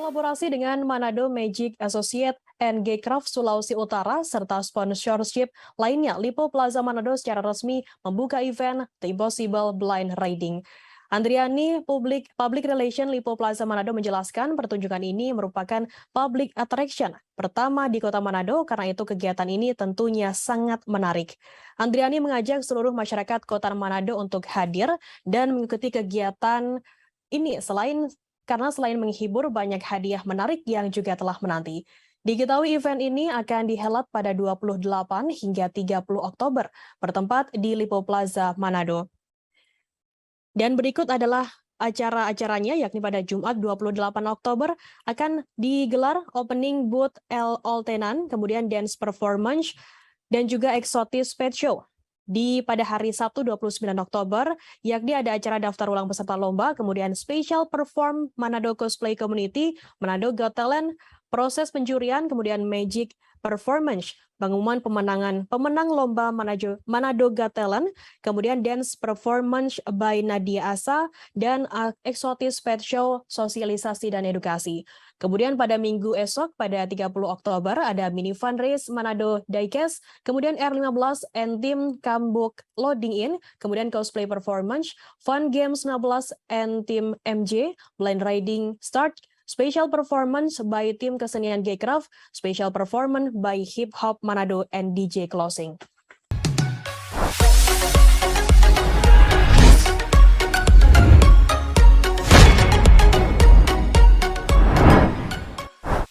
Kolaborasi dengan Manado Magic Associate and Gaycraft Sulawesi Utara serta sponsorship lainnya, Lipo Plaza Manado secara resmi membuka event The Impossible Blind Riding. Andriani, Public Relation Lipo Plaza Manado menjelaskan pertunjukan ini merupakan public attraction pertama di Kota Manado karena itu kegiatan ini tentunya sangat menarik. Andriani mengajak seluruh masyarakat Kota Manado untuk hadir dan mengikuti kegiatan ini karena selain menghibur, banyak hadiah menarik yang juga telah menanti. Diketahui event ini akan dihelat pada 28 hingga 30 Oktober, bertempat di Lipo Plaza, Manado. Dan berikut adalah acara-acaranya, yakni pada Jumat 28 Oktober akan digelar opening booth El Oltenan, kemudian dance performance, dan juga exotic pet show. Pada hari Sabtu 29 Oktober, yakni ada acara daftar ulang peserta lomba, kemudian special perform Manado Cosplay Community, Manado Got Talent, proses penjurian, kemudian magic performance, pengumuman pemenang lomba Manado Got Talent, kemudian dance performance by Nadia Asa, dan exotic pet show, sosialisasi dan edukasi. Kemudian pada minggu esok, pada 30 Oktober, ada mini fun race Manado Diecast, kemudian R15 and Team Kambuk Loading In, kemudian cosplay performance, fun games 16 and Team MJ, blind riding start, special performance by Tim Kesenian Gaycraft, special performance by Hip Hop Manado and DJ Closing.